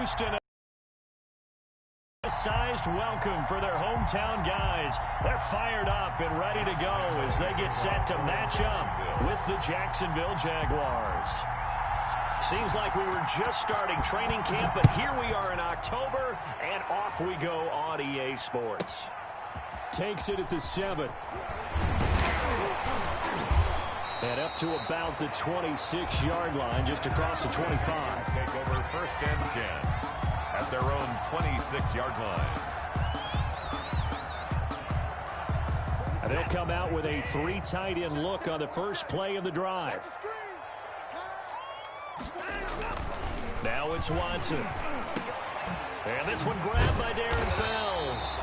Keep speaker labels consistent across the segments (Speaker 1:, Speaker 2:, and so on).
Speaker 1: Houston. A sized welcome for their hometown guys. They're fired up and ready to go as they get set to match up with the Jacksonville Jaguars. Seems like we were just starting training camp, but here we are in October, and off we go on EA Sports. Takes it at the 7. And up to about the 26-yard line, just across the 25.
Speaker 2: Take over 1st and 10 at their own 26-yard line.
Speaker 1: And they'll come out with a 3 tight end look on the first play of the drive. Now it's Watson. And this one grabbed by Darren Fells.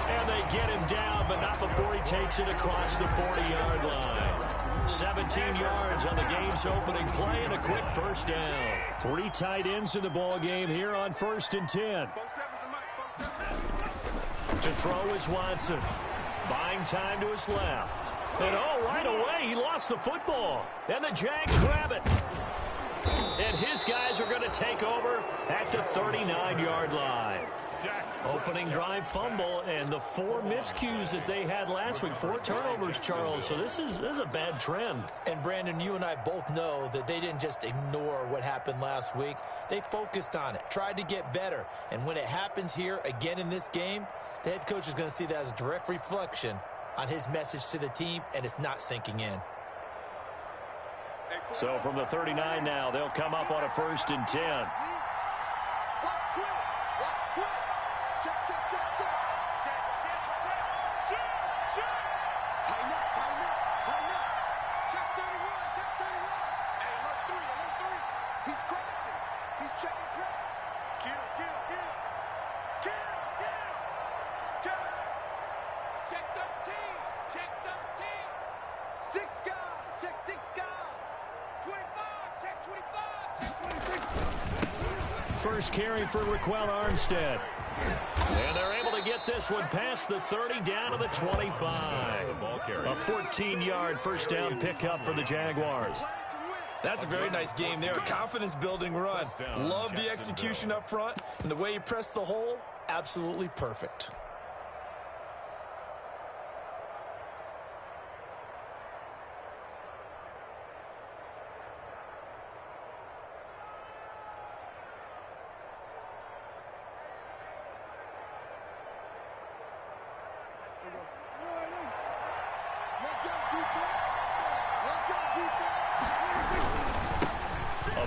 Speaker 1: And they get him down, but not before he takes it across the 40-yard line. 17 yards on the game's opening play and a quick first down. 3 tight ends in the ball game here on 1st and 10. To throw is Watson. Buying time to his left. And right away, he lost the football. And the Jags grab it. And his guys are going to take over at the 39-yard line. Opening drive fumble, and the 4 miscues that they had last week. 4 turnovers, Charles. So this is a bad trend.
Speaker 3: And, Brandon, you and I both know that they didn't just ignore what happened last week. They focused on it, tried to get better. And when it happens here again in this game, the head coach is going to see that as a direct reflection on his message to the team, and it's not sinking in.
Speaker 1: So from the 39 now, they'll come up on a 1st and 10. First carry for Raquel Armstead. And they're able to get this one past the 30 down to the 25. A 14-yard first down pickup for the Jaguars.
Speaker 3: That's a very nice game there. Confidence-building run. Love the execution up front. And the way he pressed the hole, absolutely perfect.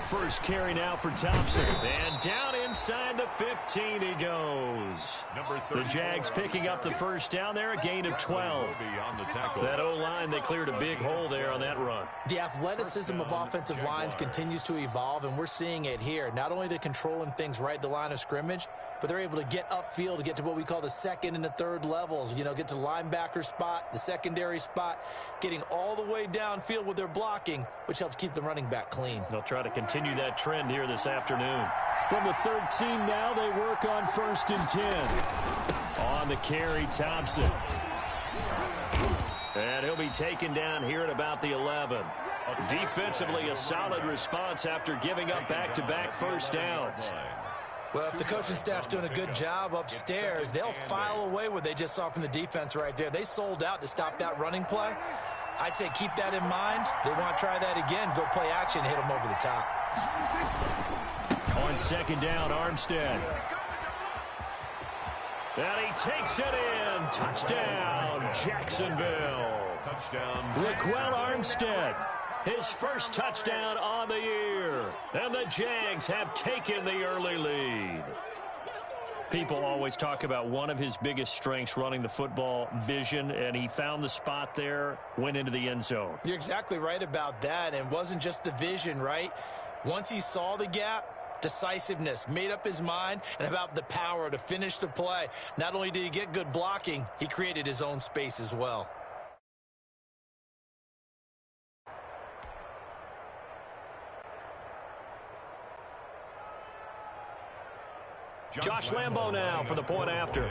Speaker 1: First carry now for Thompson. And down inside the 15 he goes. The Jags picking up the first down there, a gain of 12. That O-line, they cleared a big hole there on that run.
Speaker 3: The athleticism of offensive lines continues to evolve, and we're seeing it here. Not only they're controlling things right at the line of scrimmage, but they're able to get upfield to get to what we call the 2nd and the 3rd levels. You know, get to linebacker spot, the secondary spot, getting all the way downfield with their blocking, which helps keep the running back clean.
Speaker 1: They'll try to continue that trend here this afternoon. From the 13 now, they work on 1st and 10. On the carry, Thompson. And he'll be taken down here at about the 11. Defensively, a solid response after giving up back-to-back first downs.
Speaker 3: Well, if the coaching staff's doing a good job upstairs, they'll file away what they just saw from the defense right there. They sold out to stop that running play. I'd say keep that in mind. They want to try that again. Go play action, hit them over the top.
Speaker 1: On 2nd down, Armstead. And he takes it in. Touchdown, Jacksonville.
Speaker 2: Touchdown.
Speaker 1: Raquel Armstead, his first touchdown on the year. And the Jags have taken the early lead. People always talk about one of his biggest strengths, running the football, vision, and he found the spot there, went into the end zone.
Speaker 3: You're exactly right about that, and it wasn't just the vision, right? Once he saw the gap, decisiveness, made up his mind, and about the power to finish the play. Not only did he get good blocking, he created his own space as well.
Speaker 1: Josh Lambo now for the point after.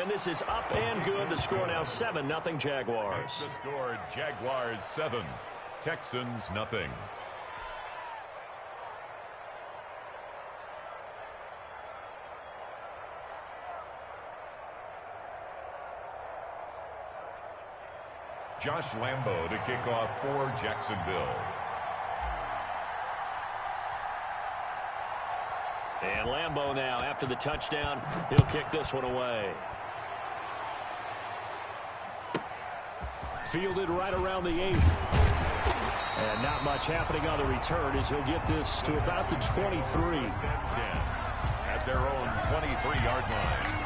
Speaker 1: And this is up and good. The score now 7-0 Jaguars.
Speaker 2: The score, Jaguars 7, Texans nothing. Josh Lambo to kick off for Jacksonville.
Speaker 1: And Lambo now, after the touchdown, he'll kick this one away. Fielded right around the 8. And not much happening on the return as he'll get this to about the 23.
Speaker 2: 10 at their own 23-yard line.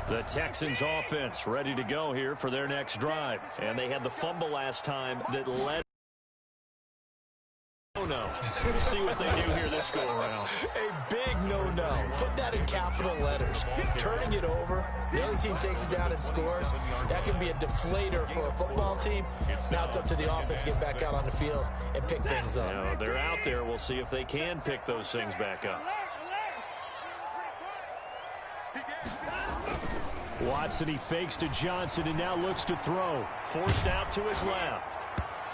Speaker 1: The Texans offense ready to go here for their next drive. And they had the fumble last time that led. No. We'll see what they do here this go around.
Speaker 3: A big no-no. Put that in capital letters. Turning it over, the other team takes it down and scores. That can be a deflator for a football team. Now it's up to the offense to get back out on the field and pick things up.
Speaker 1: Now, they're out there. We'll see if they can pick those things back up. Watson, he fakes to Johnson and now looks to throw. Forced out to his left.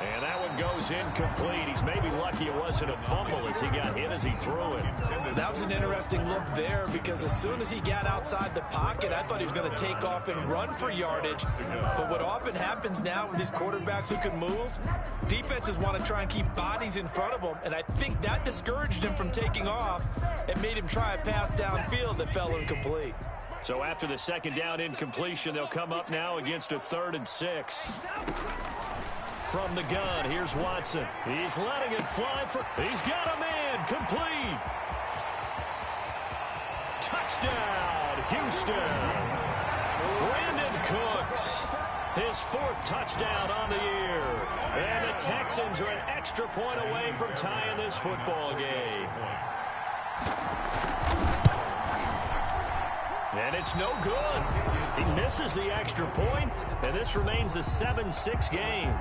Speaker 1: And that one goes incomplete. He's maybe lucky it wasn't a fumble as he got hit as he threw it.
Speaker 3: That was an interesting look there because as soon as he got outside the pocket, I thought he was going to take off and run for yardage. But what often happens now with these quarterbacks who can move, defenses want to try and keep bodies in front of them. And I think that discouraged him from taking off and made him try a pass downfield that fell incomplete.
Speaker 1: So after the second down incompletion, they'll come up now against a 3rd and 6. From the gun, here's Watson. He's letting it fly for. He's got a man. Complete. Touchdown, Houston. Brandon Cooks. His 4th touchdown on the year. And the Texans are an extra point away from tying this football game. And it's no good. He misses the extra point, and this remains a 7-6 game.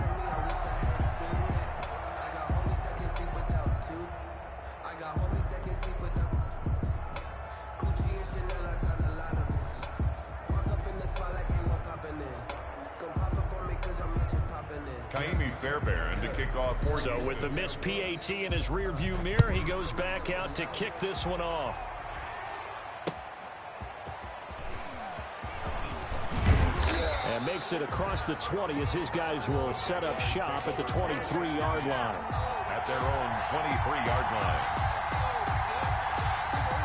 Speaker 2: Fairbairn to kick off for
Speaker 1: So with the missed PAT in his rearview mirror, he goes back out to kick this one off. And makes it across the 20 as his guys will set up shop at the 23-yard line.
Speaker 2: At their own 23-yard line.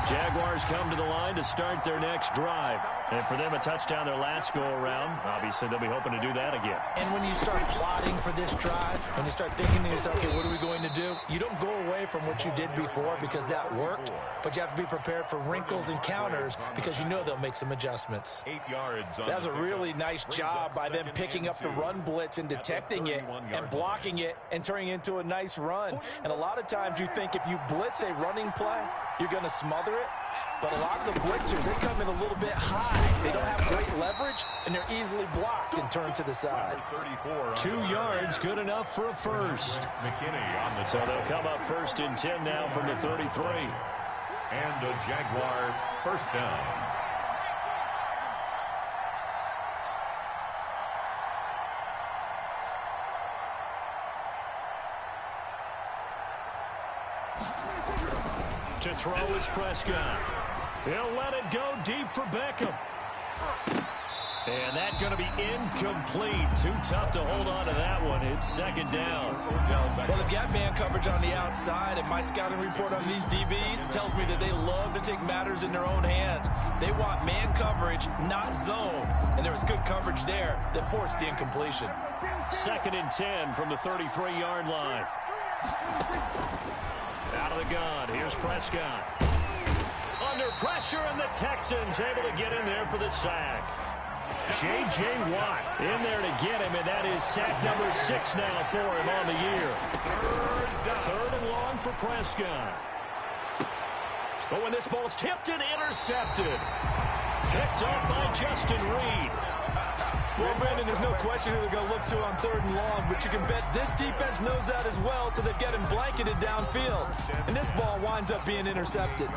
Speaker 1: Jaguars come to the line to start their next drive. And for them, a touchdown their last go-around. Obviously, they'll be hoping to do that again.
Speaker 3: And when you start plotting for this drive, when you start thinking to yourself, okay, what are we going to do? You don't go away from what you did before because that worked, but you have to be prepared for wrinkles and counters because you know they'll make some adjustments.
Speaker 2: 8 yards.
Speaker 3: That was a really nice job by them picking up the run blitz and detecting it and blocking it and turning it into a nice run. And a lot of times you think if you blitz a running play, you're going to smother it. But a lot of the blitzers, they come in a little bit high. They don't have great leverage, and they're easily blocked and turned to the side.
Speaker 1: 2 yards, good enough for a first. So they'll come up 1st and 10 now from the 33.
Speaker 2: And a Jaguar first down.
Speaker 1: To throw is Prescott. He'll let it go deep for Beckham. And that's going to be incomplete. Too tough to hold on to that one. It's 2nd down.
Speaker 3: Well, they've got man coverage on the outside, and my scouting report on these DBs tells me that they love to take matters in their own hands. They want man coverage, not zone. And there was good coverage there that forced the incompletion.
Speaker 1: 2nd and 10 from the 33-yard line. Out of the gun, here's Prescott. Under pressure, and the Texans able to get in there for the sack. J.J. Watt in there to get him, and that is sack number 6 now for him on the year. Third and long for Prescott. But when this ball's tipped and intercepted. Picked off by Justin Reed.
Speaker 3: Well, Brandon, there's no question who they're going to look to on 3rd and long, but you can bet this defense knows that as well, so they've got him blanketed downfield. And this ball winds up being intercepted.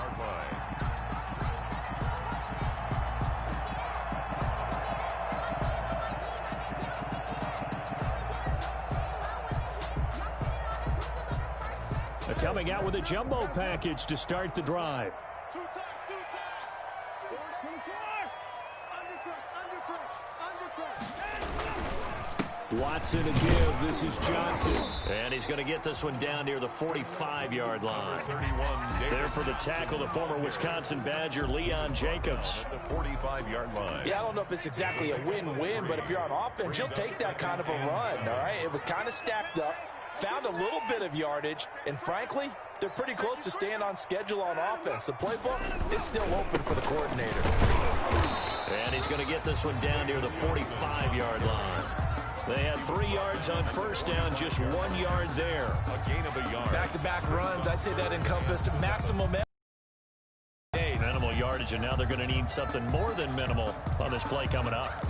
Speaker 1: They're coming out with a jumbo package to start the drive. Watson to give. This is Johnson. And he's going to get this one down near the 45-yard line. There for the tackle, the former Wisconsin Badger, Leon Jacobs.
Speaker 2: The 45-yard line.
Speaker 3: Yeah, I don't know if it's exactly a win-win, but if you're on offense, you'll take that kind of a run, all right? It was kind of stacked up, found a little bit of yardage, and frankly, they're pretty close to staying on schedule on offense. The playbook is still open for the coordinator.
Speaker 1: And he's going to get this one down near the 45-yard line. They had 3 yards on first down, just 1 yard there.
Speaker 2: A gain of a yard.
Speaker 3: Back-to-back runs, I'd say that encompassed maximum.
Speaker 1: Minimal yardage, and now they're going to need something more than minimal on this play coming up.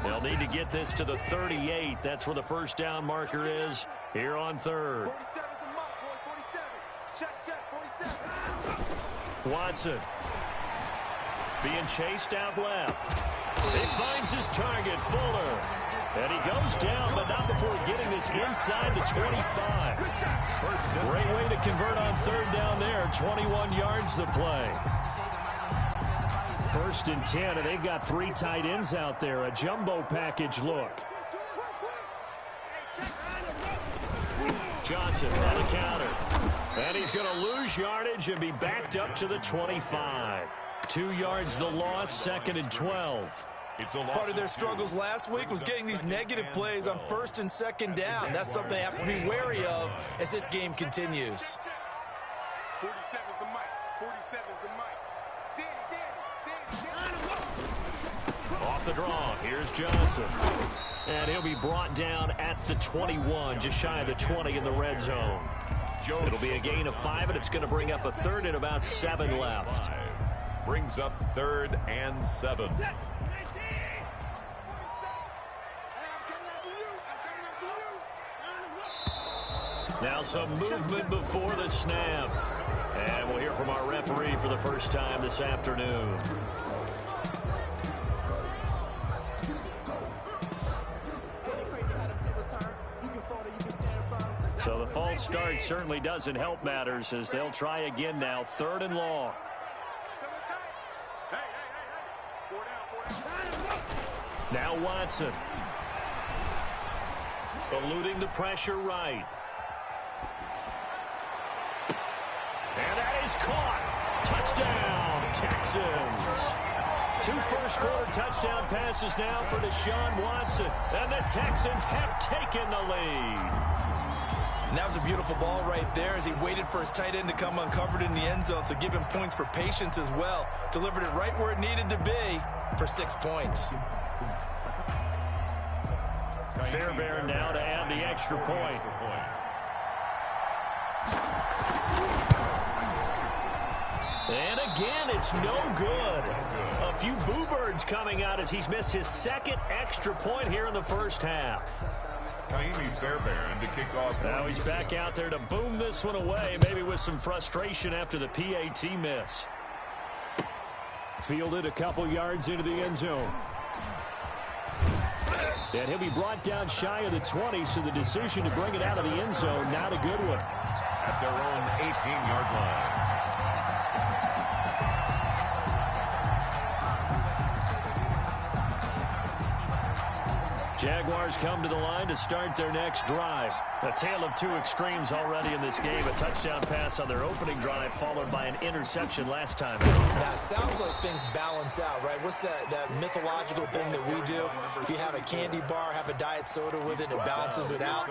Speaker 1: They'll need to get this to the 38. That's where the first down marker is here on 3rd. Watson being chased out left. He finds his target, Fuller. And he goes down, but not before getting this inside the 25. Great way to convert on 3rd down there. 21 yards the play. 1st and 10, and they've got 3 tight ends out there. A jumbo package look. Johnson on the counter. And he's going to lose yardage and be backed up to the 25. 2 yards the loss, 2nd and 12.
Speaker 3: Part of their struggles last week was getting these negative plays on 1st and 2nd down. That's something they have to be wary of as this game continues.
Speaker 4: 47 is the mic. 47 is the mic. Danny.
Speaker 1: Off the draw, here's Johnson. And he'll be brought down at the 21, just shy of the 20 in the red zone. It'll be a gain of 5, and it's going to bring up a 3rd and about 7 left.
Speaker 2: Brings up 3rd and 7.
Speaker 1: Now some movement before the snap. And we'll hear from our referee for the first time this afternoon. So the false start certainly doesn't help matters as they'll try again now. 3rd and long. Now Watson. Eluding the pressure right. And that is caught. Touchdown, Texans. 2 first-quarter touchdown passes now for Deshaun Watson. And the Texans have taken the lead.
Speaker 3: And that was a beautiful ball right there as he waited for his tight end to come uncovered in the end zone. So give him points for patience as well. Delivered it right where it needed to be for 6 points.
Speaker 1: Fairbairn now to add the extra point. And again, it's no good. A few boo birds coming out as he's missed his 2nd extra point here in the first half.
Speaker 2: Fairbairn to kick off.
Speaker 1: Now he's back out there to boom this one away, maybe with some frustration after the PAT miss. Fielded a couple yards into the end zone. And he'll be brought down shy of the 20, so the decision to bring it out of the end zone, not a good one.
Speaker 2: At their own 18-yard line.
Speaker 1: Jaguars come to the line to start their next drive. A tale of 2 extremes already in this game. A touchdown pass on their opening drive, followed by an interception last time.
Speaker 3: Now, it sounds like things balance out, right? What's that mythological thing that we do? If you have a candy bar, have a diet soda with it, it balances it out.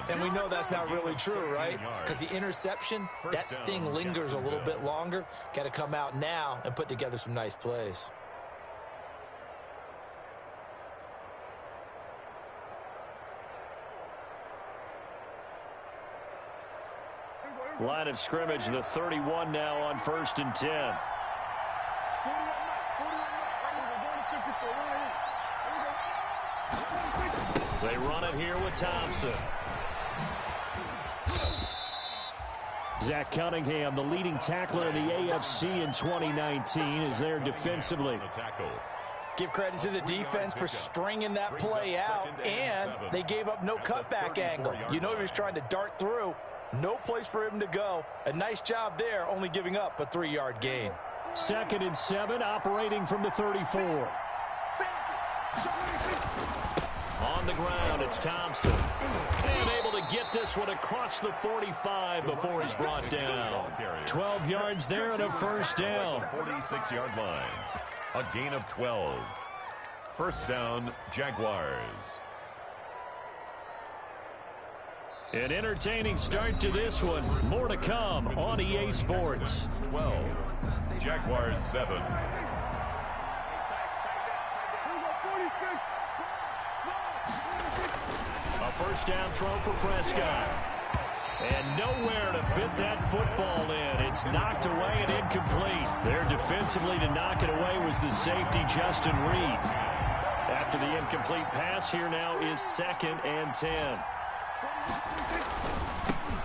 Speaker 3: And we know that's not really true, right? Because the interception, that sting lingers a little bit longer. Got to come out now and put together some nice plays.
Speaker 1: Line of scrimmage, the 31 now on 1st and 10. They run it here with Thompson. Zach Cunningham, the leading tackler in the AFC in 2019, is there defensively.
Speaker 3: Give credit to the defense for stringing that play out, and they gave up no cutback angle. You know he was trying to dart through. No place for him to go. A nice job there, only giving up a 3-yard gain.
Speaker 1: 2nd and 7, operating from the 34. On the ground, it's Thompson. And able to get this one across the 45 before he's brought down. 12 yards there and a first down.
Speaker 2: 46-yard line. A gain of 12. First down, Jaguars.
Speaker 1: An entertaining start to this one. More to come on EA Sports.
Speaker 2: 12. Jaguars 7.
Speaker 1: A first down throw for Prescott. And nowhere to fit that football in. It's knocked away and incomplete. There defensively to knock it away was the safety, Justin Reed. After the incomplete pass, here now is 2nd and 10.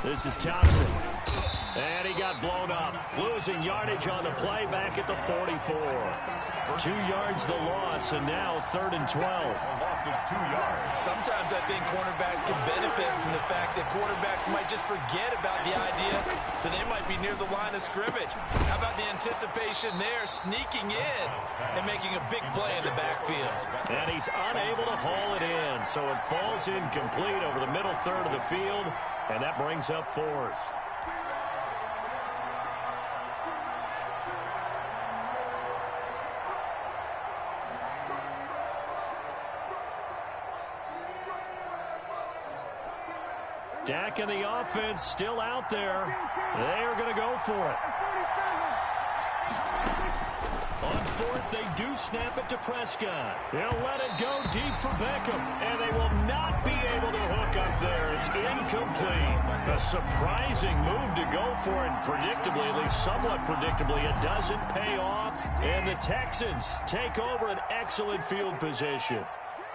Speaker 1: This is Thompson. And he got blown up. Losing yardage on the play back at the 44. 2 yards the loss, and now 3rd and 12.
Speaker 2: Loss of 2 yards.
Speaker 3: Sometimes I think cornerbacks can benefit from the fact that quarterbacks might just forget about the idea that they might be near the line of scrimmage. How about the anticipation there, sneaking in and making a big play in the backfield?
Speaker 1: And he's unable to haul it in, so it falls incomplete over the middle third of the field, and that brings up 4th. Dak and the offense still out there. They are going to go for it. On 4th, they do snap it to Prescott. They'll let it go deep for Beckham, and they will not be able to hook up there. It's incomplete. A surprising move to go for it. Predictably, at least somewhat predictably, it doesn't pay off, and the Texans take over an excellent field position.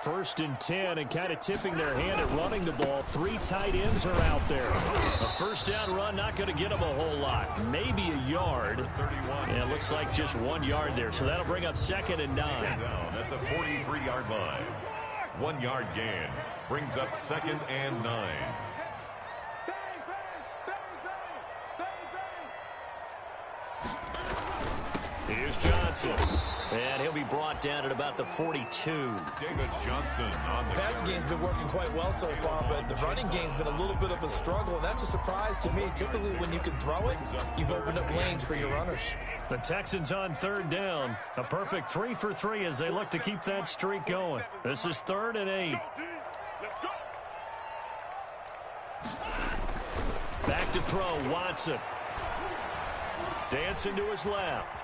Speaker 1: 1st and 10, and kind of tipping their hand at running the ball. 3 tight ends are out there. A first down run, not going to get them a whole lot. Maybe a yard. And it looks like just 1 yard there. So that'll bring up 2nd and 9.
Speaker 2: Down at the 43-yard line. 1 yard gain. Brings up 2nd and 9.
Speaker 1: Here's Johnson. And he'll be brought down at about the 42.
Speaker 2: David Johnson on the
Speaker 3: passing game's been working quite well so far, but the running game's been a little bit of a struggle, and that's a surprise to me. Typically, when you can throw it, you've opened up lanes for your runners.
Speaker 1: The Texans on 3rd down. A perfect 3 for 3 as they look to keep that streak going. This is 3rd and 8. Back to throw, Watson. Dancing to his left.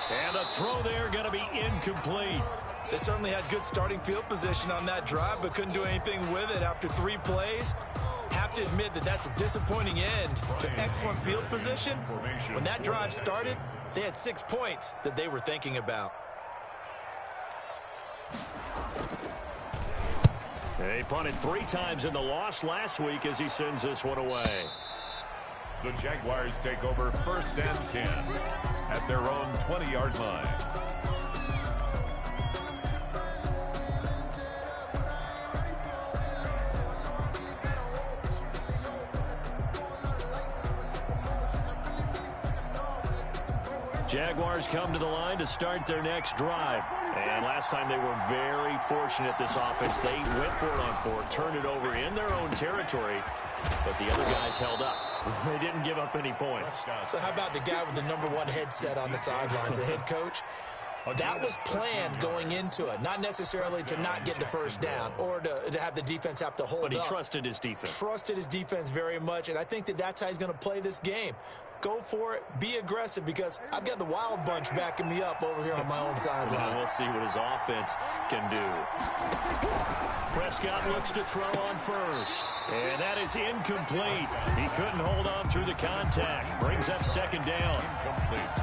Speaker 1: And the throw there going to be incomplete.
Speaker 3: They certainly had good starting field position on that drive, but couldn't do anything with it after 3 plays. Have to admit that that's a disappointing end to excellent field position. When that drive started, they had 6 points that they were thinking about.
Speaker 1: They punted 3 times in the loss last week as he sends this one away.
Speaker 2: The Jaguars take over 1st and 10 at their own 20-yard line.
Speaker 1: Jaguars come to the line to start their next drive. And last time they were very fortunate, this offense. They went for it on 4th, turned it over in their own territory, but the other guys held up. They didn't give up any points.
Speaker 3: So how about the guy with the #1 headset on the sidelines, the head coach? That was planned going into it, not necessarily to not get the first down or to have the defense have to hold up.
Speaker 1: But he trusted his defense.
Speaker 3: Trusted his defense very much, and I think that that's how he's going to play this game. go for it, be aggressive, because I've got the wild bunch backing me up over here on my own sideline.
Speaker 1: We'll see what his offense can do. Prescott looks to throw on first, and that is incomplete. He couldn't hold on through the contact. Brings up second down.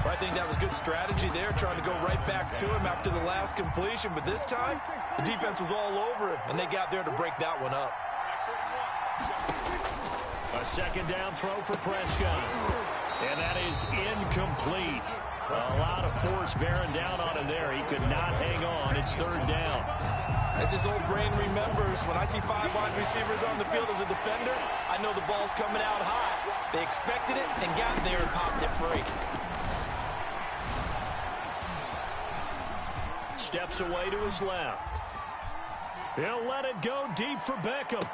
Speaker 3: I think that was good strategy there, trying to go right back to him after the last completion, but this time the defense was all over him, and they got there to break that one up.
Speaker 1: A second down throw for Prescott. And that is incomplete. A lot of force bearing down on him there. He could not hang on. It's third down.
Speaker 3: As his old brain remembers, when I see 5 wide receivers on the field as a defender, I know the ball's coming out high. They expected it and got there and popped it free.
Speaker 1: Steps away to his left. He'll let it go deep for Beckham.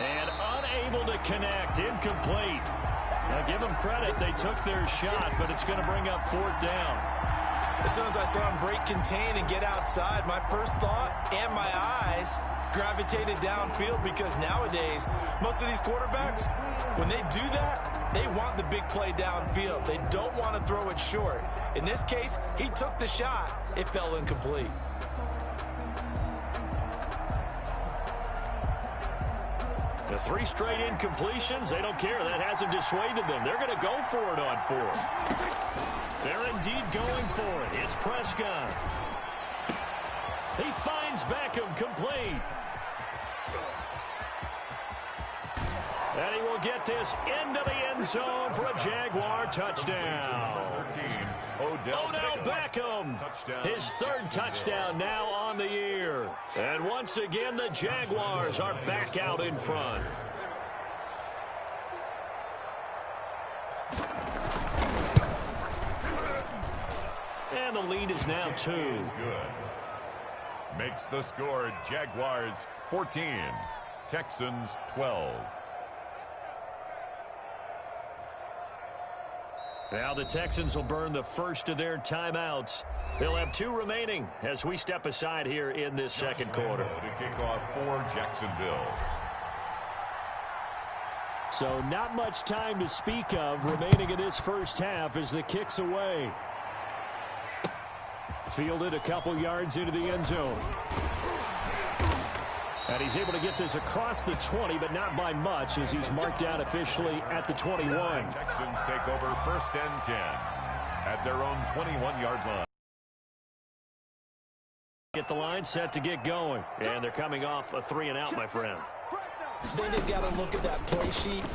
Speaker 1: And unable to connect. Incomplete. Now, give them credit. They took their shot, but it's going to bring up fourth down.
Speaker 3: As soon as I saw him break contain and get outside, my first thought and my eyes gravitated downfield, because nowadays, most of these quarterbacks, when they do that, they want the big play downfield. They don't want to throw it short. In this case, he took the shot. It fell incomplete.
Speaker 1: The 3 straight incompletions, they don't care. That hasn't dissuaded them. They're going to go for it on fourth. They're indeed going for it. It's Prescott. He finds Beckham, complete. And he will get this into the end zone for a Jaguar touchdown.
Speaker 2: 13,
Speaker 1: Odell Beckham, his third touchdown now on the year. And once again, the Jaguars are back out in front. And the lead is now 2.
Speaker 2: Good. Makes the score Jaguars 14, Texans 12.
Speaker 1: Now the Texans will burn the first of their timeouts. They'll have 2 remaining as we step aside here in this second quarter.
Speaker 2: To kick off for Jacksonville.
Speaker 1: So not much time to speak of remaining in this first half as the kick's away. Fielded a couple yards into the end zone. And he's able to get this across the 20, but not by much, as he's marked out officially at the 21.
Speaker 2: Texans take over first and 10 at their own 21-yard line.
Speaker 1: Get the line set to get going. And they're coming off a 3-and-out, my friend.
Speaker 3: Then they've got to look at that play sheet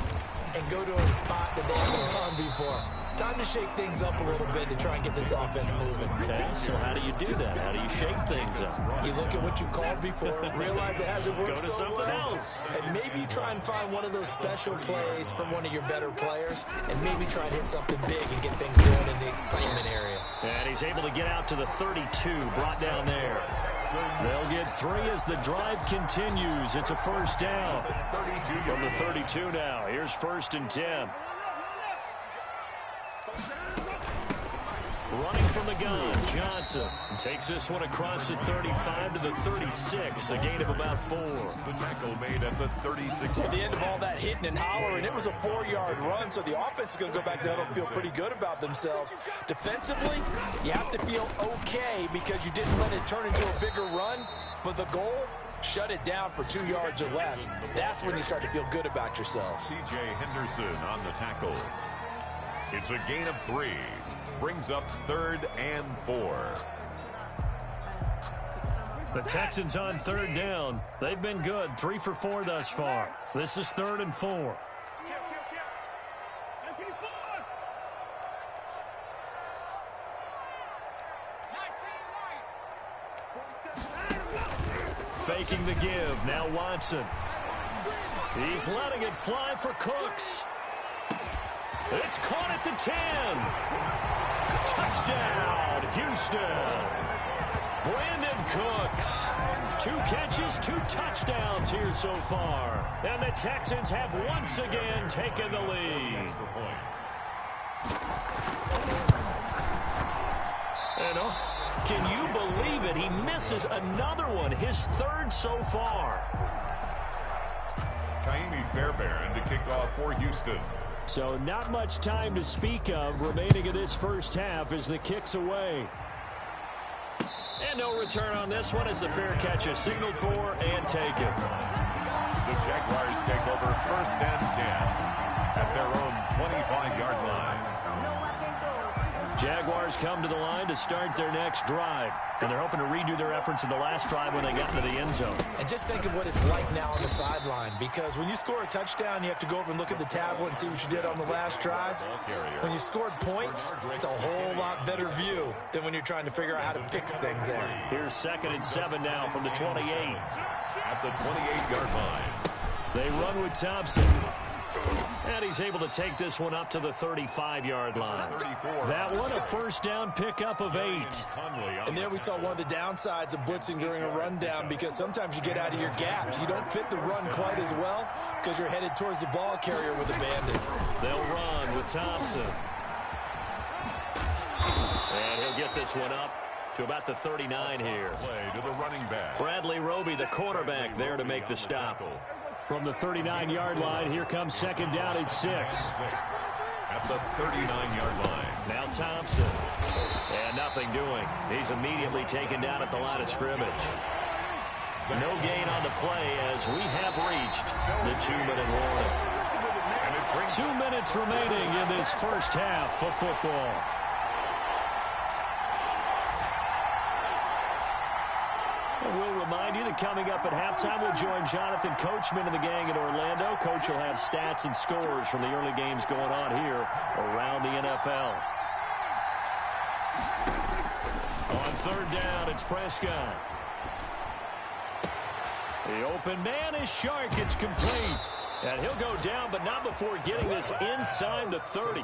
Speaker 3: and go to a spot that they haven't gone before. Time to shake things up a little bit to try and get this offense moving.
Speaker 1: Okay, so how do you do that? How do you shake things up?
Speaker 3: You look at what you called before, realize it hasn't worked
Speaker 1: Go to
Speaker 3: so
Speaker 1: something
Speaker 3: well,
Speaker 1: else.
Speaker 3: and maybe try and find one of those special plays from one of your better players, and maybe try and hit something big and get things going in the excitement area.
Speaker 1: And he's able to get out to the 32, brought down there. They'll get 3 as the drive continues. It's a first down. From the 32 now. Here's first and 10. Running from the gun, Johnson takes this one across the 35 to the 36, a gain of about 4.
Speaker 2: The tackle made at the 36.
Speaker 3: At the end of all that hitting and hollering, it was a 4-yard run, so the offense is going to go back there and feel pretty good about themselves. Defensively, you have to feel okay because you didn't let it turn into a bigger run, but the goal, shut it down for 2 yards or less. That's when you start to feel good about yourselves.
Speaker 2: C.J. Henderson on the tackle. It's a gain of 3. Brings up 3rd and 4.
Speaker 1: The Texans on 3rd down. They've been good, 3 for 4 thus far. This is 3rd and 4. Faking the give, now Watson. He's letting it fly for Cooks. It's caught at the 10. Touchdown, Houston. Brandon Cooks. 2 catches, 2 touchdowns here so far. And the Texans have once again taken the lead. And can you believe it? He misses another one, his 3rd so far.
Speaker 2: Kaimi Fairbairn to kick off for Houston.
Speaker 1: So not much time to speak of remaining in this first half as the kick's away. And no return on this one as the fair catch is signaled for and taken.
Speaker 2: The Jaguars take over 1st and 10 at their own 25-yard line.
Speaker 1: Jaguars come to the line to start their next drive. And they're hoping to redo their efforts in the last drive when they got into the end zone.
Speaker 3: And just think of what it's like now on the sideline, because when you score a touchdown, you have to go over and look at the tablet and see what you did on the last drive. When you scored points, it's a whole lot better view than when you're trying to figure out how to fix things there.
Speaker 1: Here's 2nd and 7 now from the 28.
Speaker 2: At the 28-yard line.
Speaker 1: They run with Thompson. And he's able to take this one up to the 35-yard line. That one a first down pickup of 8.
Speaker 3: And there we saw one of the downsides of blitzing during a rundown, because sometimes you get out of your gaps. You don't fit the run quite as well because you're headed towards the ball carrier with a bandit.
Speaker 1: They'll run with Thompson. And he'll get this one up to about the 39 here.
Speaker 2: Play to the running back.
Speaker 1: Bradley Roby, the quarterback, there to make the stop. From the 39-yard line, here comes 2nd down and 6.
Speaker 2: At the 39-yard line.
Speaker 1: Now Thompson. And nothing doing. He's immediately taken down at the line of scrimmage. No gain on the play as we have reached the 2-minute warning. 2 minutes remaining in this first half of football. We'll remind you that coming up at halftime, we'll join Jonathan Coachman and the gang in Orlando. Coach will have stats and scores from the early games going on here around the NFL. On 3rd down, it's Prescott. The open man is Shark. It's complete. And he'll go down, but not before getting this inside the 30.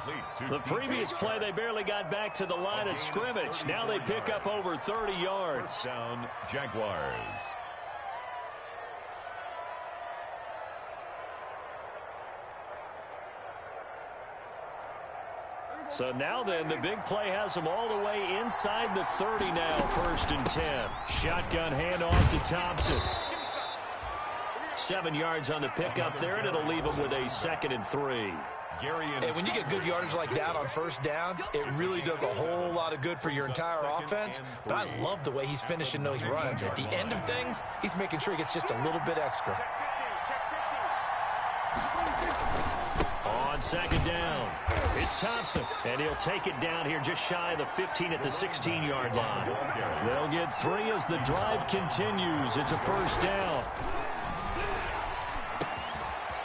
Speaker 1: The previous play, they barely got back to the line of scrimmage. Now they pick up over 30 yards.
Speaker 2: Down, Jaguars.
Speaker 1: So now then, the big play has them all the way inside the 30 now, 1st and 10. Shotgun handoff to Thompson. 7 yards on the pickup there, and it'll leave them with a 2nd and 3.
Speaker 3: And when you get good yardage like that on 1st down, it really does a whole lot of good for your entire offense. But I love the way he's finishing those runs. At the end of things, he's making sure he gets just a little bit extra.
Speaker 1: On 2nd down, it's Thompson, and he'll take it down here just shy of the 15 at the 16-yard line. They'll get 3 as the drive continues. It's a 1st down.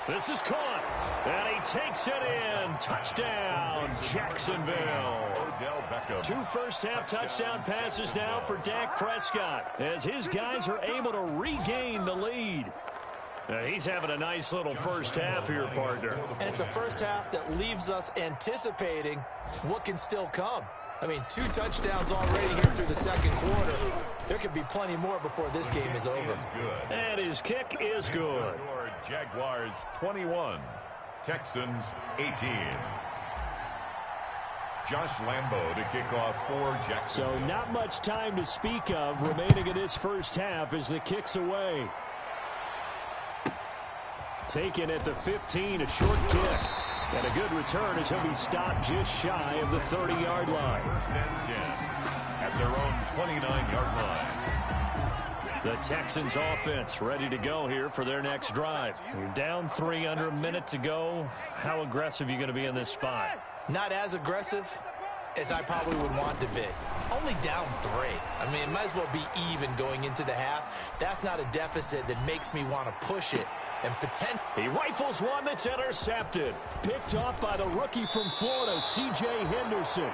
Speaker 1: This is caught, and he takes it in. Touchdown, Jacksonville. 2 first-half touchdown passes now for Dak Prescott as his guys are able to regain the lead. He's having a nice little first half here, partner.
Speaker 3: And it's a first half that leaves us anticipating what can still come. I mean, 2 touchdowns already here through the 2nd quarter. There could be plenty more before this game is over.
Speaker 1: And his kick is good.
Speaker 2: Jaguars 21, Texans 18. Josh Lambo to kick off for Jacksonville.
Speaker 1: So not much time to speak of remaining in this first half as the kick's away. Taken at the 15, a short kick. And a good return as he'll be stopped just shy of the 30-yard line.
Speaker 2: 1st and 10 at their own 29-yard line.
Speaker 1: The Texans offense ready to go here for their next drive. You're down 3 under a minute to go. How aggressive are you going to be in this spot?
Speaker 3: Not as aggressive as I probably would want to be. Only down 3. I mean, it might as well be even going into the half. That's not a deficit that makes me want to push it. And
Speaker 1: he rifles one that's intercepted. Picked off by the rookie from Florida, C.J. Henderson.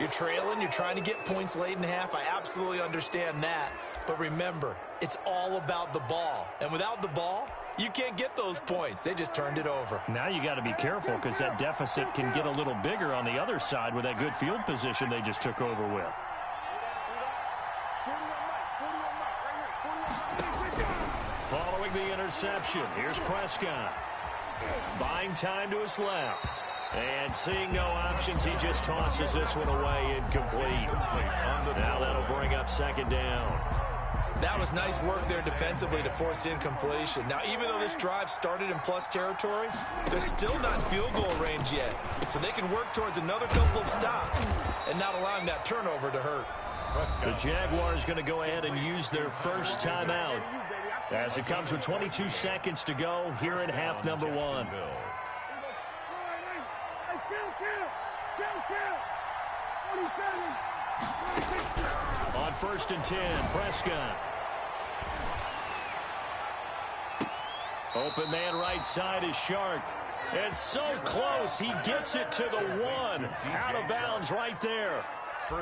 Speaker 3: You're trailing. You're trying to get points late in the half. I absolutely understand that. But remember, it's all about the ball. And without the ball, you can't get those points. They just turned it over.
Speaker 1: Now you got to be careful because that deficit can get a little bigger on the other side with that good field position they just took over with. Following the interception, here's Prescott. Buying time to his left. And seeing no options, he just tosses this one away incomplete. Now that'll bring up 2nd down.
Speaker 3: That was nice work there defensively to force the incompletion. Now, even though this drive started in plus territory, they're still not in field goal range yet. So they can work towards another couple of stops and not allowing that turnover to hurt.
Speaker 1: The Jaguars going to go ahead and use their first timeout as it comes with 22 seconds to go here in half number one. On 1st and 10, Prescott. Open man right side is Shark. And so close, he gets it to the 1. Out of bounds right there.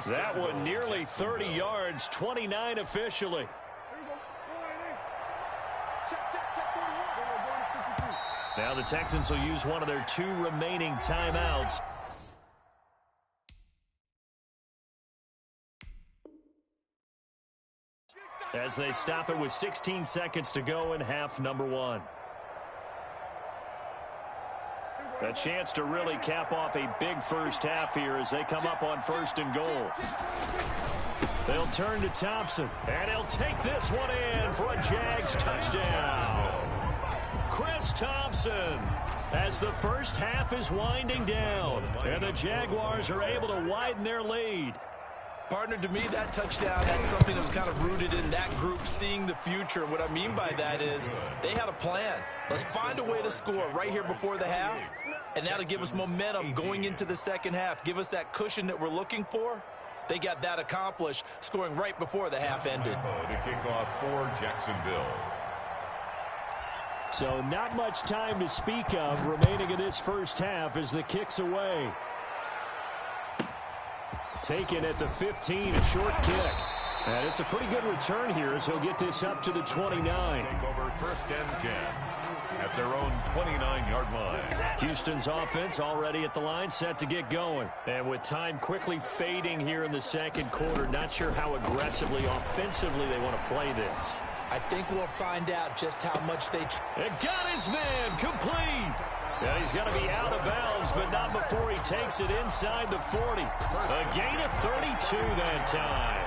Speaker 1: That one nearly 30 yards, 29 officially. Now the Texans will use one of their 2 remaining timeouts. As they stop it with 16 seconds to go in half number one. A chance to really cap off a big first half here as they come up on 1st and goal. They'll turn to Thompson, and he'll take this one in for a Jags touchdown. Chris Thompson, as the first half is winding down, and the Jaguars are able to widen their lead.
Speaker 3: Partner, to me, that touchdown had something that was kind of rooted in that group seeing the future. What I mean by that is they had a plan. Let's find a way to score right here before the half, and that'll give us momentum going into the second half, give us that cushion that we're looking for. They got that accomplished, scoring right before the half ended.
Speaker 2: The kickoff for Jacksonville.
Speaker 1: So not much time to speak of remaining in this first half as the kick's away. Taken at the 15, a short kick. And it's a pretty good return here as he'll get this up to the 29.
Speaker 2: Take over 1st and 10 at their own 29-yard line.
Speaker 1: Houston's offense already at the line, set to get going. And with time quickly fading here in the second quarter, not sure how aggressively, offensively they want to play this.
Speaker 3: I think we'll find out just how much they...
Speaker 1: It got his man complete. And he's going to be out of bounds, but not before he takes it inside the 40. A gain of 32 that time.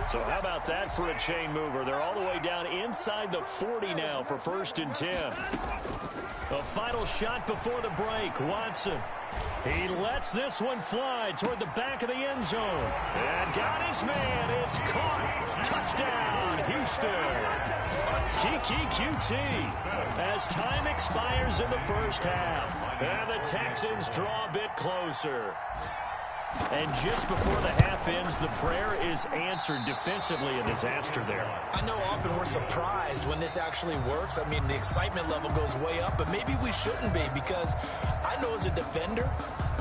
Speaker 1: So how about that for a chain mover? They're all the way down inside the 40 now for 1st and 10. A final shot before the break. Watson. He lets this one fly toward the back of the end zone. And got his man. It's caught. Touchdown, Houston. Kiki QT as time expires in the first half. And the Texans draw a bit closer. And just before the half ends, the prayer is answered defensively. A disaster there.
Speaker 3: I know often we're surprised when this actually works. I mean, the excitement level goes way up, but maybe we shouldn't be because I know as a defender,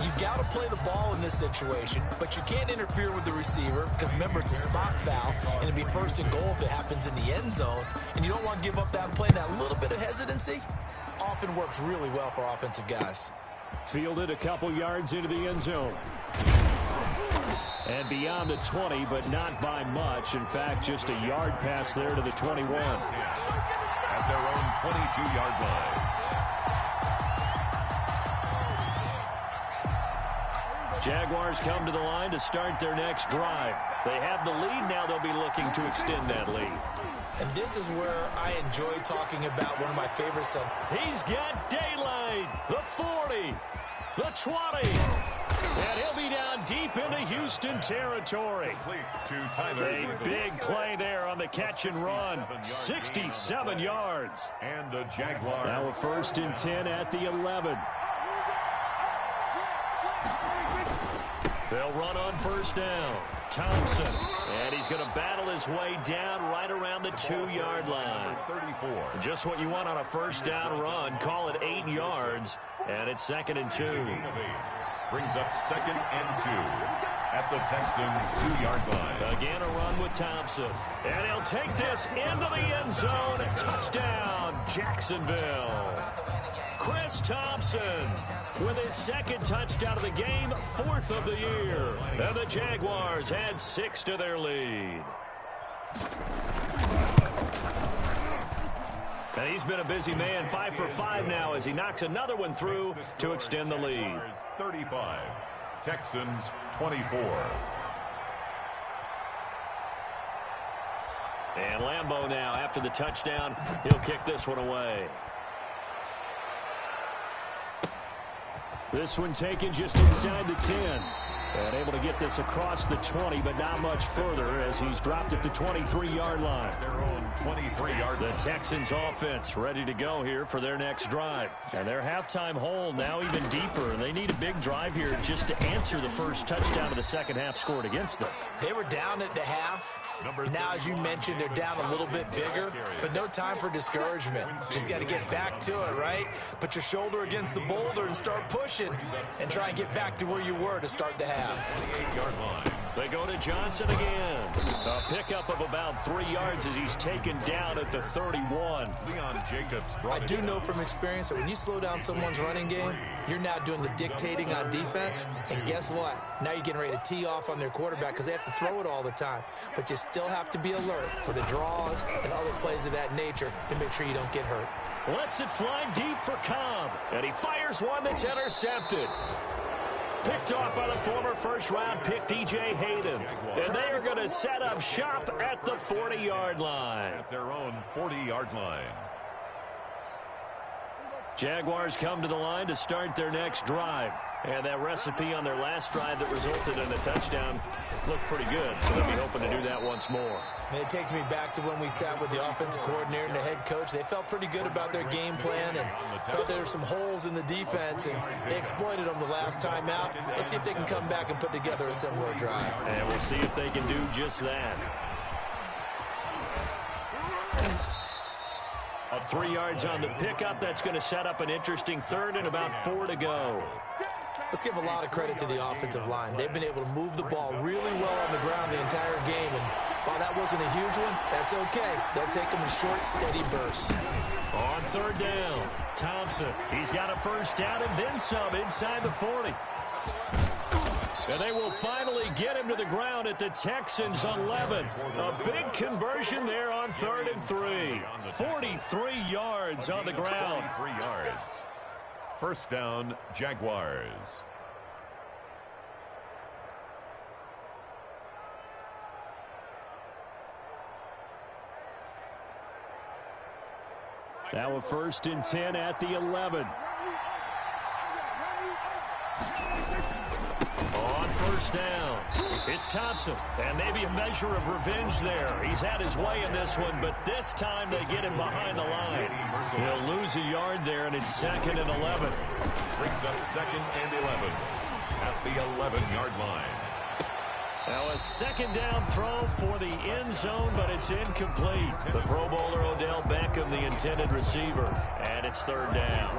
Speaker 3: you've got to play the ball in this situation, but you can't interfere with the receiver because, remember, it's a spot foul, and it'd be 1st and goal if it happens in the end zone, and you don't want to give up that play. That little bit of hesitancy often works really well for offensive guys.
Speaker 1: Fielded a couple yards into the end zone. And beyond the 20, but not by much. In fact, just a yard pass there to the 21.
Speaker 2: At their own 22-yard line.
Speaker 1: Jaguars come to the line to start their next drive. They have the lead. Now they'll be looking to extend that lead.
Speaker 3: And this is where I enjoy talking about one of my favorite subs.
Speaker 1: He's got daylight. The 40. The 20. And he'll be down deep into Houston territory. A big play there on the catch and run. 67 yards.
Speaker 2: And a Jaguar.
Speaker 1: Now a 1st and 10 at the 11. They'll run on 1st down. Thompson. And he's going to battle his way down right around the 2-yard line.
Speaker 2: 34.
Speaker 1: Just what you want on a 1st down run. Call it 8 yards. And it's 2nd and 2.
Speaker 2: Brings up 2nd and 2 at the Texans' 2-yard line.
Speaker 1: Again, a run with Thompson. And he'll take this into the end zone. Touchdown, Jacksonville. Chris Thompson with his 2nd touchdown of the game, 4th of the year. And the Jaguars add 6 to their lead. And he's been a busy man, 5 for 5 now as he knocks another one through to extend the lead.
Speaker 2: 35, Texans 24.
Speaker 1: And Lambeau now, after the touchdown, he'll kick this one away. This one taken just inside the 10. And able to get this across the 20, but not much further as he's dropped it to 23-yard line.
Speaker 2: Their own 23-yard line.
Speaker 1: The Texans offense ready to go here for their next drive. And their halftime hole now even deeper. They need a big drive here just to answer the first touchdown of the second half scored against them.
Speaker 3: They were down at the half. Now, as you mentioned, they're down a little bit bigger, but no time for discouragement. Just got to get back to it, right? Put your shoulder against the boulder and start pushing and try and get back to where you were to start the half.
Speaker 2: 28-yard line.
Speaker 1: They go to Johnson again. A pickup of about 3 yards as he's taken down at the 31.
Speaker 2: Leon Jacobs.
Speaker 3: I do know from experience that when you slow down someone's running game, you're now doing the dictating on defense. And guess what? Now you're getting ready to tee off on their quarterback because they have to throw it all the time. But you still have to be alert for the draws and other plays of that nature to make sure you don't get hurt.
Speaker 1: Lets it fly deep for Cobb. And he fires one that's intercepted. Picked off by the former first-round pick, D.J. Hayden. And they are going to set up shop at the 40-yard line.
Speaker 2: At their own 40-yard line.
Speaker 1: Jaguars come to the line to start their next drive. And that recipe on their last drive that resulted in a touchdown looked pretty good. So they'll be hoping to do that once more.
Speaker 3: And it takes me back to when we sat with the offensive coordinator and the head coach. They felt pretty good about their game plan and thought there were some holes in the defense, and they exploited them the last time out. Let's see if they can come back and put together a similar drive.
Speaker 1: And we'll see if they can do just that. 3 yards on the pickup. That's going to set up an interesting third and about 4 to go.
Speaker 3: Let's give a lot of credit to the offensive line. They've been able to move the ball really well on the ground the entire game. And while that wasn't a huge one, that's okay. They'll take them in short, steady bursts.
Speaker 1: On third down, Thompson. He's got a first down and then some inside the 40. And they will finally get him to the ground at the Texans' 11. A big conversion there on 3rd and 3. 43 yards on the ground.
Speaker 2: 43 yards. First down, Jaguars.
Speaker 1: Now a 1st and 10 at the 11. On first down, it's Thompson, and maybe a measure of revenge there. He's had his way in this one, but this time they get him behind the line. He'll lose a yard there, and it's 2nd and 11.
Speaker 2: Brings up 2nd and 11 at the 11-yard line.
Speaker 1: Now a 2nd down throw for the end zone, but it's incomplete. The Pro Bowler Odell Beckham, the intended receiver, and it's 3rd down.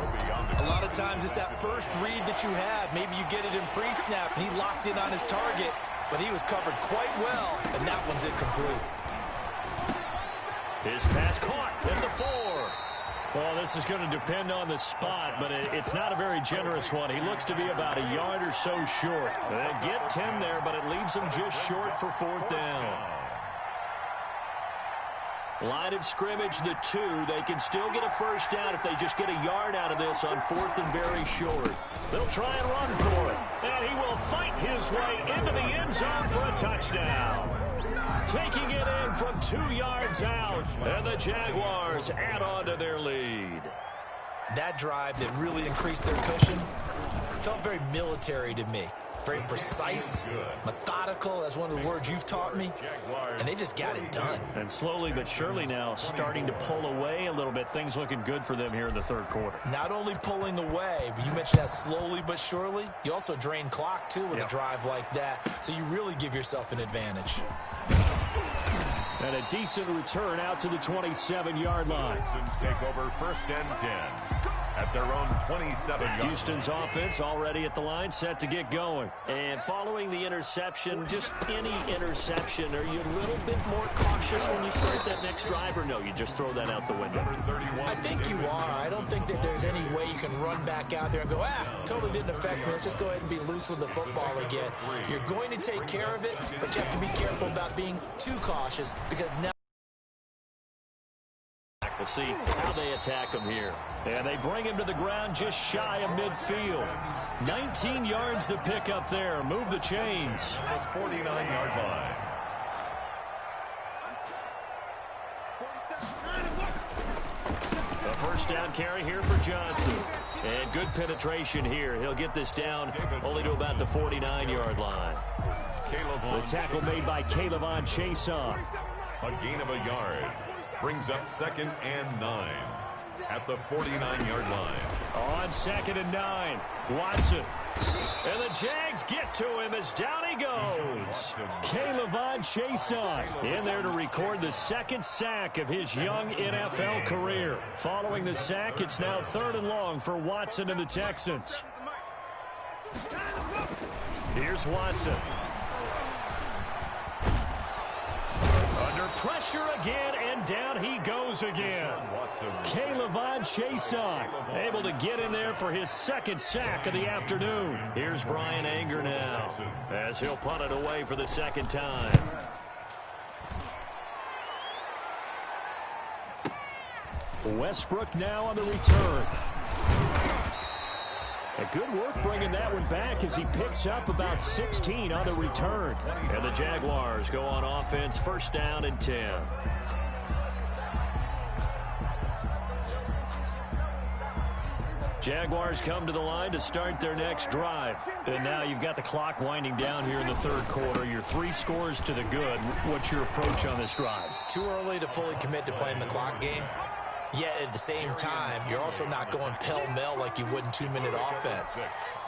Speaker 3: A lot of times it's that first read that you have. Maybe you get it in pre-snap, and he locked in on his target, but he was covered quite well, and that one's incomplete.
Speaker 1: His pass caught at the 4. Well, this is going to depend on the spot, but it's not a very generous one. He looks to be about a yard or so short. They'll get 10 there, but it leaves him just short for 4th down. Line of scrimmage, the 2. They can still get a first down if they just get a yard out of this on 4th and very short. They'll try and run for it, and he will fight his way into the end zone for a touchdown. Taking it in from 2 yards out, and the Jaguars add on to their lead.
Speaker 3: That drive that really increased their cushion felt very military to me. Very precise, methodical. That's one of the words you've taught me. And they just got it done.
Speaker 1: And slowly but surely now starting to pull away a little bit. Things looking good for them here in the 3rd quarter.
Speaker 3: Not only pulling away, but you mentioned that slowly but surely. You also drain clock, too, with a drive like that. So you really give yourself an advantage.
Speaker 1: And a decent return out to the 27-yard line.
Speaker 2: Texans take over 1st and 10 at their own 27-yard line.
Speaker 1: Houston's offense already at the line, set to get going. And following the interception, just any interception, are you a little bit more cautious when you start that next drive, or no, you just throw that out the window?
Speaker 3: I think you are. I don't think that there's any way you can run back out there and go, totally didn't affect me. Let's just go ahead and be loose with the football again. You're going to take care of it, but you have to be careful about being too cautious because now
Speaker 1: we'll see how they attack him here. And they bring him to the ground just shy of midfield. 19 yards to pick up there. Move the chains.
Speaker 2: 49-yard line.
Speaker 1: First down carry here for Johnson. And good penetration here. He'll get this down only to about the 49-yard line. The tackle made by Caleb Chason.
Speaker 2: A gain of a yard. Brings up 2nd and 9 at the 49-yard line.
Speaker 1: On 2nd and 9, Watson. And the Jags get to him as down he goes. Caleb Chason in there to record the 2nd sack of his young NFL career. Following the sack, it's now 3rd and long for Watson and the Texans. Here's Watson. Under pressure again, and down he goes again. Caleb Chason able to get in there for his 2nd sack of the afternoon. Here's Brian Anger now as he'll punt it away for the 2nd time. Westbrook now on the return. A good work bringing that one back as he picks up about 16 on the return. And the Jaguars go on offense, 1st down and 10. Jaguars come to the line to start their next drive. And now you've got the clock winding down here in the 3rd quarter. You're 3 scores to the good. What's your approach on this drive?
Speaker 3: Too early to fully commit to playing the clock game. Yet at the same time, you're also not going pell-mell like you would in 2-minute offense.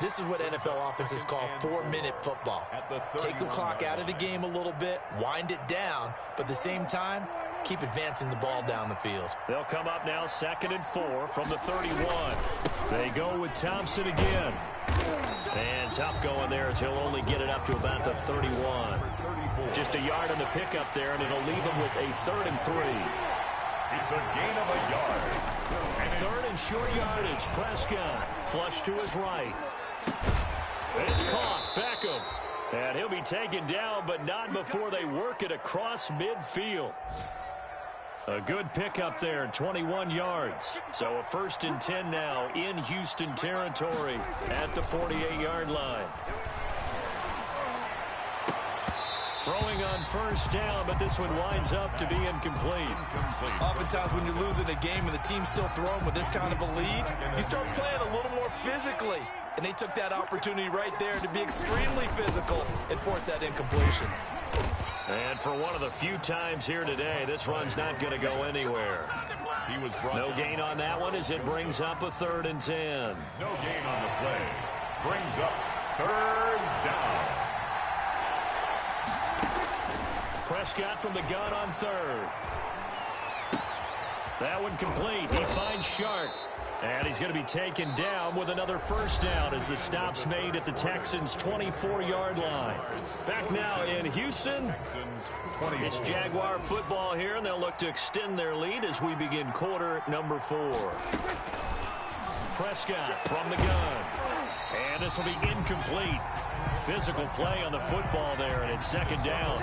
Speaker 3: This is what NFL offenses call 4-minute football. Take the clock out of the game a little bit, wind it down, but at the same time, keep advancing the ball down the field.
Speaker 1: They'll come up now 2nd and 4 from the 31. They go with Thompson again. And tough going there as he'll only get it up to about the 31. Just a yard on the pickup there, and it'll leave him with a 3rd and 3.
Speaker 2: It's a gain of a yard.
Speaker 1: 3rd and short yardage. Prescott flush to his right. It's caught. Beckham. And he'll be taken down, but not before they work it across midfield. A good pickup there, 21 yards. So a 1st and 10 now in Houston territory at the 48-yard line. Throwing on 1st down, but this one winds up to be incomplete.
Speaker 3: Oftentimes when you're losing a game and the team's still throwing with this kind of a lead, you start playing a little more physically. And they took that opportunity right there to be extremely physical and force that incompletion.
Speaker 1: And for one of the few times here today, this run's not going to go anywhere. No gain on that one as it brings up a 3rd and 10.
Speaker 2: No gain on the play. Brings up 3rd down.
Speaker 1: Prescott from the gun on 3rd. That one complete. He finds Sharp. And he's going to be taken down with another 1st down as the stop's made at the Texans' 24-yard line. Back now in Houston. It's Jaguar football here, and they'll look to extend their lead as we begin quarter number 4. Prescott from the gun. And this will be incomplete. Physical play on the football there, and it's 2nd down.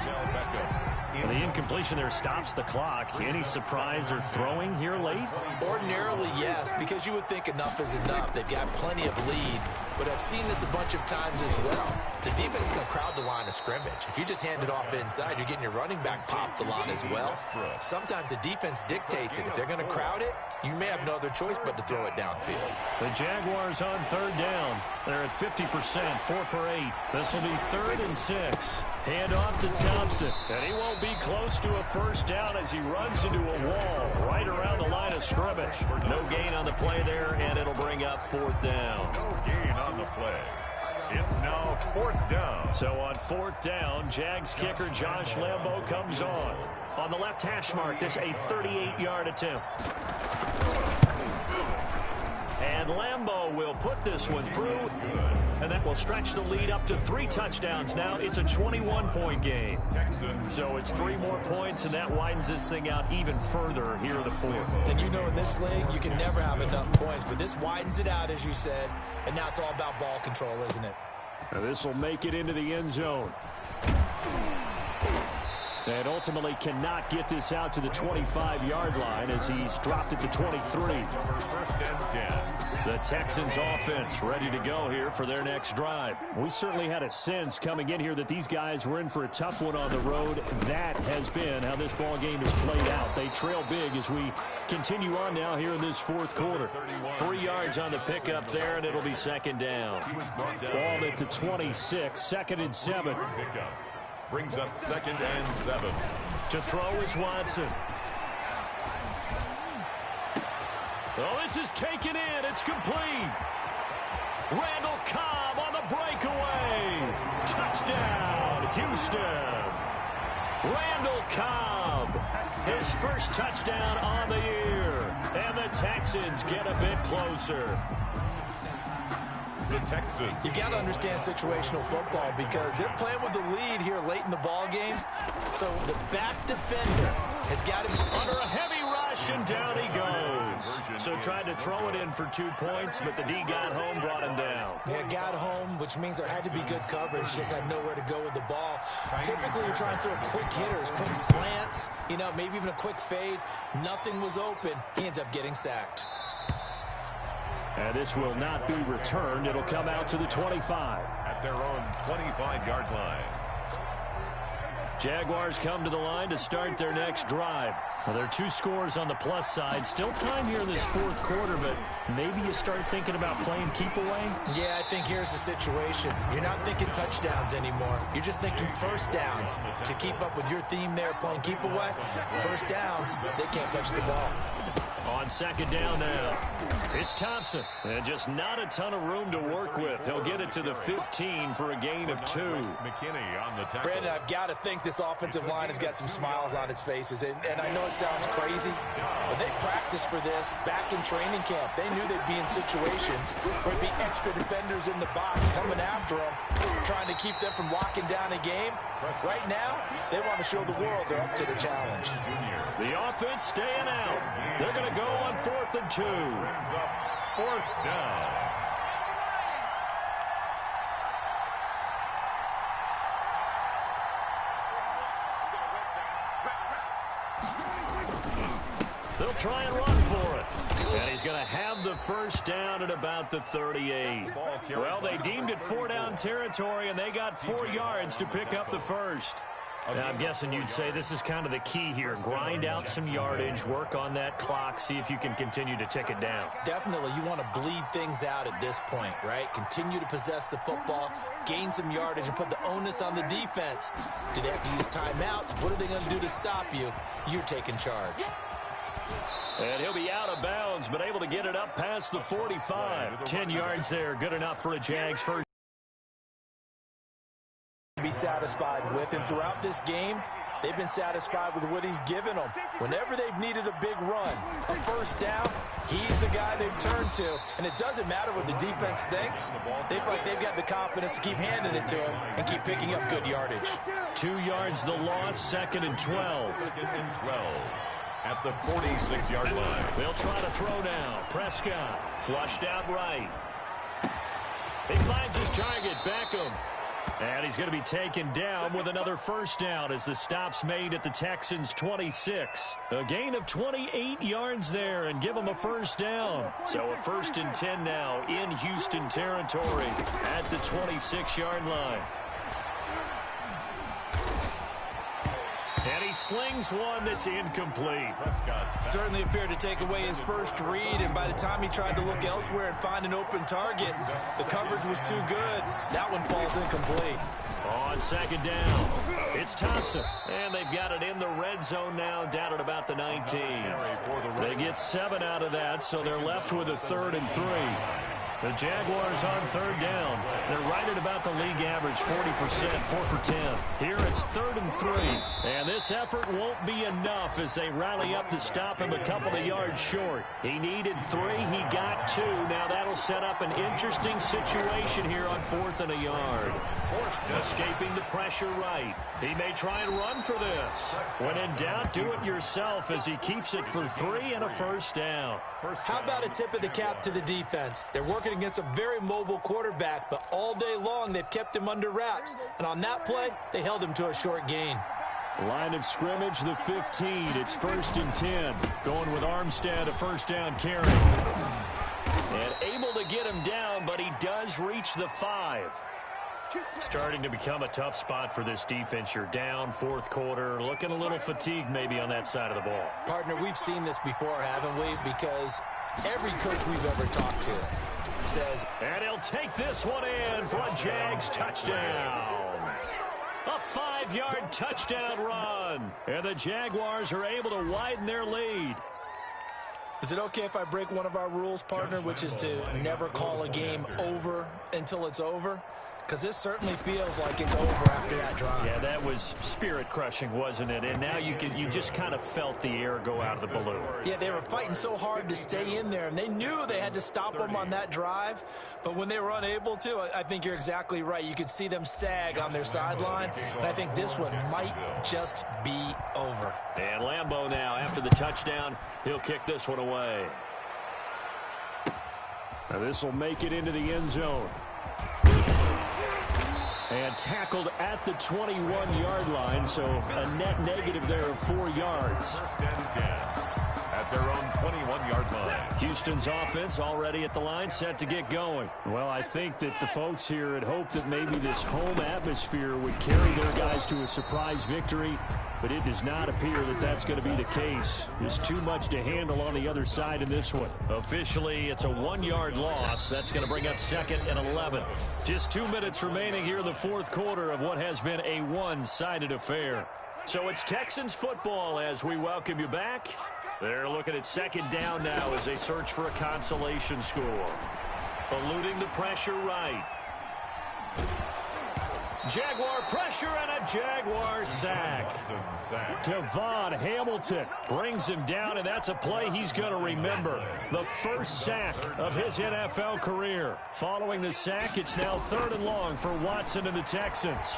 Speaker 1: And the incompletion there stops the clock. Any surprise or throwing here late?
Speaker 3: Ordinarily, yes, because you would think enough is enough. They've got plenty of lead, but I've seen this a bunch of times as well. The defense is going to crowd the line of scrimmage. If you just hand it off inside, you're getting your running back popped a lot as well. Sometimes the defense dictates it. If they're going to crowd it, you may have no other choice but to throw it downfield.
Speaker 1: The Jaguars on 3rd down. They're at 50%, 4 for 8. This will be 3rd and 6. Hand off to Thompson, and he won't be close to a 1st down as he runs into a wall right around the line of scrimmage. No gain on the play there, and it'll bring up 4th down.
Speaker 2: No gain on the play. It's now 4th down.
Speaker 1: So on 4th down, Jags kicker Josh Lambo comes on. On the left hash mark, this a 38-yard attempt. And Lambo will put this one through, and that will stretch the lead up to 3 touchdowns now. It's a 21-point game. So it's 3 more points, and that widens this thing out even further here in the 4th.
Speaker 3: And you know in this league, you can never have enough points, but this widens it out, as you said, and now it's all about ball control, isn't it?
Speaker 1: Now this will make it into the end zone. And ultimately cannot get this out to the 25-yard line as he's dropped it to 23.
Speaker 2: First and 10.
Speaker 1: The Texans offense ready to go here for their next drive. We certainly had a sense coming in here that these guys were in for a tough one on the road. That has been how this ball game has played out. They trail big as we continue on now here in this fourth quarter. 3 yards on the pickup there, and it'll be second down. Ball at the 26, second and 7.
Speaker 2: Pickup brings up second and 7.
Speaker 1: To throw is Watson. Oh, this is taken in. It's complete. Randall Cobb on the breakaway. Touchdown, Houston. Randall Cobb, his first touchdown on the year. And the Texans get a bit closer.
Speaker 2: The Texans.
Speaker 3: You've got to understand situational football because they're playing with the lead here late in the ball game. So the back defender has got to be
Speaker 1: under a heavy rush, and down he goes. So tried to throw it in for 2 points, but the D got home, brought him down.
Speaker 3: Yeah, got home, which means there had to be good coverage. Just had nowhere to go with the ball. Typically, you're trying to throw quick hitters, quick slants, maybe even a quick fade. Nothing was open. He ends up getting sacked.
Speaker 1: And this will not be returned. It'll come out to the 25.
Speaker 2: At their own 25-yard line.
Speaker 1: Jaguars come to the line to start their next drive. Well, there are 2 scores on the plus side. Still time here in this fourth quarter, but maybe you start thinking about playing keep away?
Speaker 3: Yeah, I think here's the situation. You're not thinking touchdowns anymore. You're just thinking first downs. To keep up with your theme there, playing keep away, first downs, they can't touch the ball.
Speaker 1: On second down now, it's Thompson. And just not a ton of room to work with. He'll get it to the 15 for a gain of 2.
Speaker 2: McKinney on the tackle.
Speaker 3: Brandon, I've got to think this offensive line has got some smiles on its faces. And I know it sounds crazy, but they practiced for this back in training camp. They knew they'd be in situations where there'd be extra defenders in the box coming after them, trying to keep them from locking down a game. Right now, they want to show the world they're up to the challenge.
Speaker 1: The offense staying out. They're going to go on 4th and 2.
Speaker 2: Brings up 4th down.
Speaker 1: They'll try and run for it. And he's going to have the first down at about the 38. Well, they deemed it 4-down territory, and they got 4 yards to pick up the first. Now, I'm guessing you'd say this is kind of the key here. Grind out some yardage, work on that clock, see if you can continue to tick it down.
Speaker 3: Definitely, you want to bleed things out at this point, right? Continue to possess the football, gain some yardage, and put the onus on the defense. Do they have to use timeouts? What are they going to do to stop you? You're taking charge.
Speaker 1: And he'll be out of bounds, but able to get it up past the 45. 10 yards there, good enough for a Jags first.
Speaker 3: Be satisfied with, and throughout this game, they've been satisfied with what he's given them. Whenever they've needed a big run, a first down, he's the guy they've turned to. And it doesn't matter what the defense thinks. They've got the confidence to keep handing it to him and keep picking up good yardage.
Speaker 1: 2 yards the loss, 2nd and 12.
Speaker 2: 2nd and 12. At the 46-yard line.
Speaker 1: They'll try to throw now. Prescott flushed out right. He finds his target, Beckham. And he's going to be taken down with another first down as the stop's made at the Texans' 26. A gain of 28 yards there and give them a first down. So a 1st and 10 now in Houston territory at the 26-yard line. And he slings one that's incomplete.
Speaker 3: Certainly appeared to take away his first read, and by the time he tried to look elsewhere and find an open target, the coverage was too good. That one falls incomplete.
Speaker 1: On second down, it's Thompson. And they've got it in the red zone now, down at about the 19. They get 7 out of that, so they're left with a 3rd and 3. The Jaguars on 3rd down. They're right at about the league average, 40%, 4 for 10. Here it's 3rd and 3. And this effort won't be enough as they rally up to stop him a couple of yards short. He needed 3. He got 2. Now that'll set up an interesting situation here on 4th and a yard. Escaping the pressure right. He may try and run for this. When in doubt, do it yourself as he keeps it for 3 and a first down.
Speaker 3: How about a tip of the cap to the defense? They're working against a very mobile quarterback, but all day long they've kept him under wraps. And on that play, they held him to a short gain.
Speaker 1: Line of scrimmage, the 15. It's 1st and 10. Going with Armstead, a first down carry. And able to get him down, but he does reach the 5. Starting to become a tough spot for this defense. You're down, 4th quarter, looking a little fatigued maybe on that side of the ball.
Speaker 3: Partner, we've seen this before, haven't we? Because every coach we've ever talked to says,
Speaker 1: and he'll take this one in for a Jags touchdown. A 5-yard touchdown run. And the Jaguars are able to widen their lead.
Speaker 3: Is it okay if I break one of our rules, partner, which is to never call a game over until it's over? Because this certainly feels like it's over after that drive.
Speaker 1: Yeah, that was spirit-crushing, wasn't it? And now you just kind of felt the air go out of the balloon.
Speaker 3: Yeah, they were fighting so hard to stay in there, and they knew they had to stop them on that drive. But when they were unable to, I think you're exactly right. You could see them sag on their sideline, and I think this one might just be over.
Speaker 1: And Lambeau now, after the touchdown, he'll kick this one away. Now this will make it into the end zone. And tackled at the 21-yard line, so a net negative there of 4 yards.
Speaker 2: 1st and 10 at their own 21-yard line.
Speaker 1: Houston's offense already at the line, set to get going. Well, I think that the folks here had hoped that maybe this home atmosphere would carry their guys to a surprise victory, but it does not appear that that's going to be the case. There's too much to handle on the other side in this one. Officially, it's a 1-yard loss. That's going to bring up 2nd and 11. Just 2 minutes remaining here in the 4th quarter of what has been a one-sided affair. So it's Texans football as we welcome you back. They're looking at 2nd down now as they search for a consolation score. Eluding the pressure right. Jaguar pressure and a Jaguar sack. Devon Hamilton brings him down, and that's a play he's going to remember. The first sack of his NFL career. Following the sack, it's now 3rd and long for Watson and the Texans.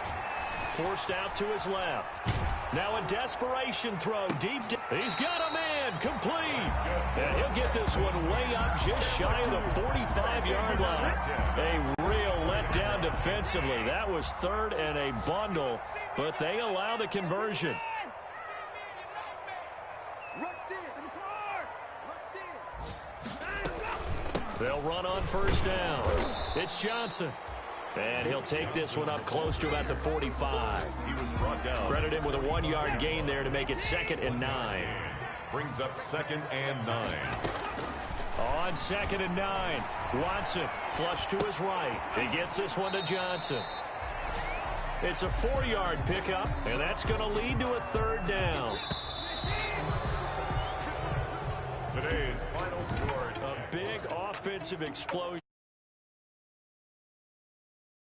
Speaker 1: Forced out to his left. Now a desperation throw deep. He's got a man complete. And he'll get this one way up just shy of the 45-yard line. A real letdown defensively. That was 3rd and a bundle, but they allow the conversion. They'll run on 1st down. It's Johnson. And he'll take this one up close to about the 45.
Speaker 2: He was brought down.
Speaker 1: Credit him with a 1-yard gain there to make it 2nd and 9.
Speaker 2: Brings up 2nd and 9.
Speaker 1: On 2nd and 9, Watson flush to his right. He gets this one to Johnson. It's a 4-yard pickup, and that's going to lead to a 3rd down.
Speaker 2: Today's final score.
Speaker 1: A big offensive explosion.